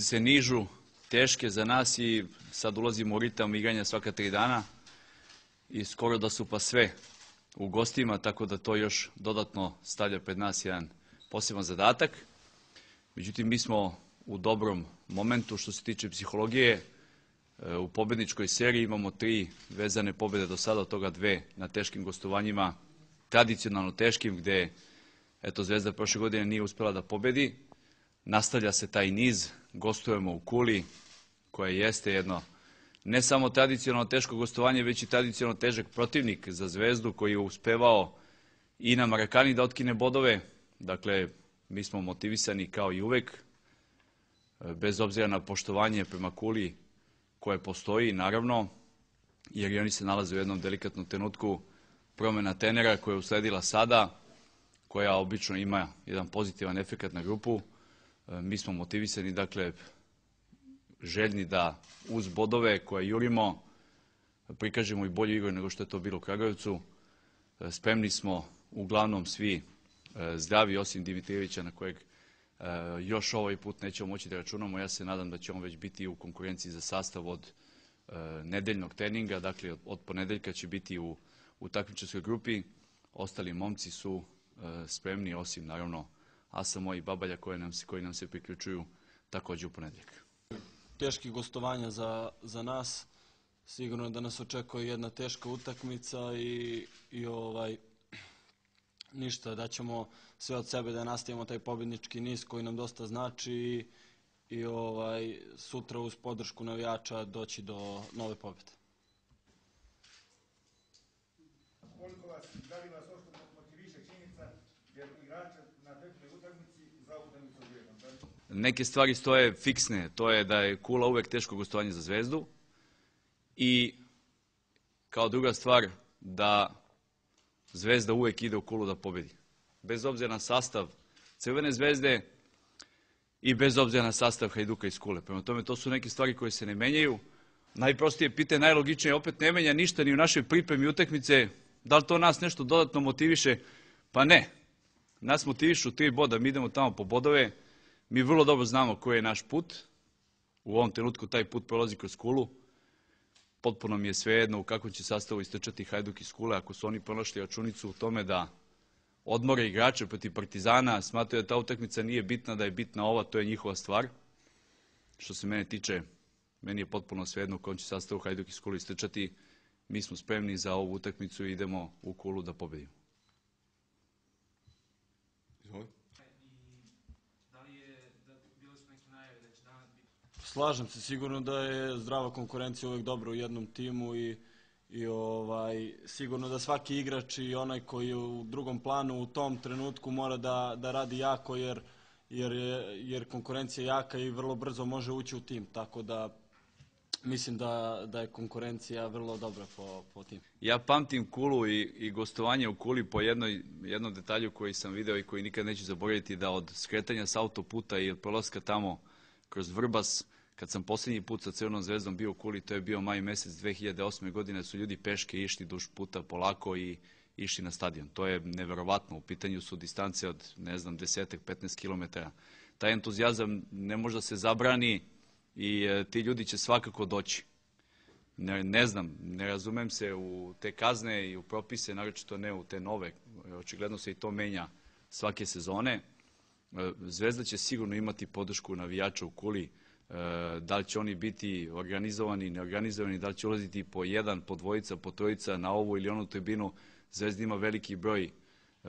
se nižu, teške za nas i sad ulazimo u ritam igranja svaka 3 dana i skoro da su pa sve u gostima, tako da to još dodatno stavlja pred nas jedan poseban zadatak. Međutim, mi smo u dobrom momentu što se tiče psihologije. U pobedničkoj seriji imamo 3 vezane pobjede do sada, od toga 2 na teškim gostovanjima, tradicionalno teškim, gde Zvezda prošle godine nije uspela da pobedi. Nastavlja se taj niz, gostujemo u Kuli, koja jeste jedno ne samo tradicionalno teško gostovanje, već i tradicionalno težak protivnik za Zvezdu, koji je uspevao i na Marakani da otkine bodove. Dakle, mi smo motivisani kao i uvek, bez obzira na poštovanje prema Kuli koje postoji, naravno, jer i oni se nalaze u jednom delikatnom trenutku promjena trenera koja je usledila sada, koja obično ima jedan pozitivan efekt na grupu. Mi smo motivisani, dakle, željni da uz bodove koje jurimo prikažemo i bolju igru nego što je to bilo u Kragujevcu. Spremni smo uglavnom svi zdravi, osim Dimitrijevića, na kojeg još ovaj put nećemo moći da računamo. Ja se nadam da će on već biti u konkurenciji za sastav od nedeljnog treninga, dakle od ponedeljka će biti u takmičarskoj grupi. Ostali momci su spremni, osim naravno Asamo i Babalja koji nam se priključuju također u ponedeljak. Teških gostovanja za nas, sigurno da nas očekuje jedna teška utakmica i ništa, da ćemo sve od sebe da nastavimo taj pobjednički niz koji nam dosta znači i sutra uz podršku navijača doći do nove pobjede. Da li vas ošto motiviše činjenica jer igrača na prethodnoj utakmici za utakmicu od Zvezdom? Neke stvari stoje fiksne, to je da je Kula uvek teško gostovanje za Zvezdu i kao druga stvar da Zvezda uvek ide u Kulu da pobedi. Bez obzira na sastav Crvene Zvezde i bez obzira na sastav Hajduka iz Kule. Prema tome, to su neke stvari koje se ne menjaju. Najprostije pitanje, najlogičnije, opet ne menja ništa ni u našoj pripremi utakmice. Da li to nas nešto dodatno motiviše? Pa ne. Nas motivišu 3 boda, mi idemo tamo po bodove. Mi vrlo dobro znamo koji je naš put. U ovom trenutku taj put prolazi kroz Kulu. Potpuno mi je svejedno u kakvom će sastavu istrčati Hajduk iz Kule. Ako su oni pronašli računicu u tome da odmore igrače protiv Partizana, smatraju da ta utakmica nije bitna, da je bitna ova, to je njihova stvar. Što se mene tiče, meni je potpuno svejedno u kom će sastavu Hajduk iz Kule istrčati. Mi smo spremni za ovu utakmicu i idemo u Kulu da pobedimo. Slažem se, sigurno da je zdrava konkurencija uvek dobra u jednom timu i sigurno da svaki igrač i onaj koji je u drugom planu u tom trenutku mora da radi jako jer konkurencija je jaka i vrlo brzo može ući u tim, tako da mislim da je konkurencija vrlo dobra po timu. Ja pamtim Kulu i gostovanje u Kuli po jednom detalju koji sam video i koji nikad neću zaboraviti, da od skretanja s autoputa i od prolaska tamo kroz Vrbas, kad sam posljednji put sa Crvenom Zvezdom bio u Kuli, to je bio maj mesec 2008. godine, su ljudi peške išli duž puta polako i išli na stadion. To je neverovatno, u pitanju su distance od, ne znam, 10-15 kilometara. Taj entuzijazam ne može da se zabrani i ti ljudi će svakako doći. Ne znam, ne razumem se u te kazne i u propise, naročito ne u te nove. Očigledno se i to menja svake sezone. Zvezda će sigurno imati podršku navijača u Kuli. Da li će oni biti organizovani, neorganizovani, da li će ulaziti po jedan, po dvojica, po trojica na ovu ili onu tribinu. Zvezda ima veliki broj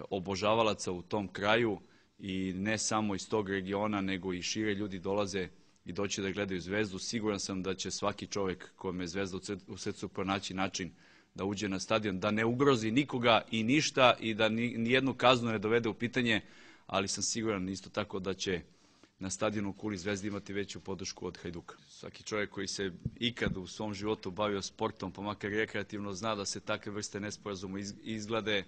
obožavalaca u tom kraju i ne samo iz tog regiona, nego i šire ljudi dolaze i doći da gledaju Zvezdu. Siguran sam da će svaki čovjek kome je Zvezda u srcu pronaći način da uđe na stadion, da ne ugrozi nikoga i ništa i da nijednu kaznu ne dovede u pitanje, ali sam siguran isto tako da će na stadionu u Kuli Zvezda imati veću podršku od Hajduka. Svaki čovjek koji se ikad u svom životu bavio sportom, pa makar rekreativno, zna da se takve vrste nesporazuma izglede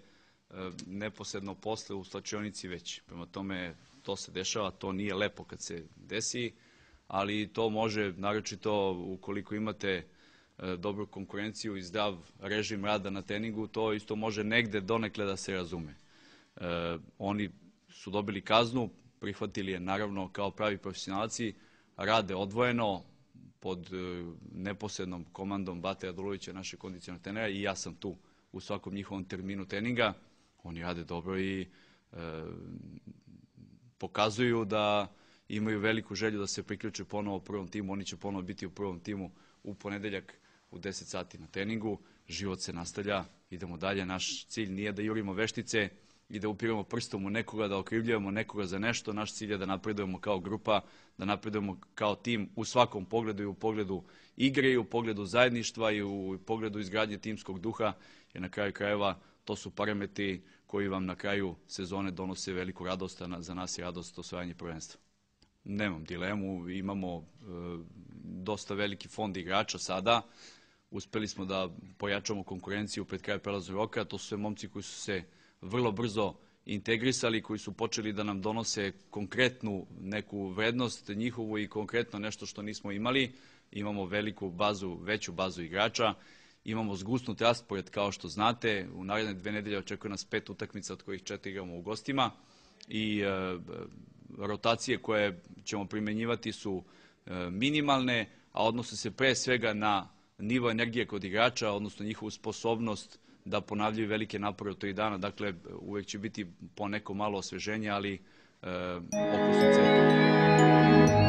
neposredno posle u slačionici već. Prema tome, to se dešava, to nije lepo kad se desi, ali to može, naročito ukoliko imate dobru konkurenciju i zdrav režim rada na treningu, to isto može negde donekle da se razume. Oni su dobili kaznu, prihvatili je naravno kao pravi profesionalci, rade odvojeno pod neposrednom komandom Bate Adulovića, našeg kondicionog trenera, i ja sam tu u svakom njihovom terminu treninga. Oni rade dobro i pokazuju da imaju veliku želju da se priključe ponovo u prvom timu. Oni će ponovo biti u prvom timu u ponedeljak u 10 sati na treningu. Život se nastavlja, idemo dalje. Naš cilj nije da jurimo veštice i da upiramo prstom u nekoga, da okrivljujemo nekoga za nešto. Naš cilj je da napredujemo kao grupa, da napredujemo kao tim u svakom pogledu, i u pogledu igre, i u pogledu zajedništva, i u pogledu izgradnje timskog duha, jer na kraju krajeva to su parametri koji vam na kraju sezone donose veliku radost, a za nas je radost osvajanje prvenstva. Nemam dilemu, imamo dosta veliki fond igrača sada. Uspeli smo da pojačamo konkurenciju pred kraj prelaznog roka. To su sve momci koji su se vrlo brzo integrisali, koji su počeli da nam donose konkretnu neku vrednost njihovu i konkretno nešto što nismo imali. Imamo veliku bazu, veću bazu igrača. Imamo zgusnut raspored, kao što znate. U naredne 2 nedelje očekuje nas 5 utakmica, od kojih 4 igramo u gostima. I rotacije koje ćemo primenjivati su minimalne, a odnose se pre svega na nivo energije kod igrača, odnosno njihovu sposobnost da ponavljaju velike napore u 3 dana. Dakle, uvek će biti po neko malo osveženje, ali okosnica je to.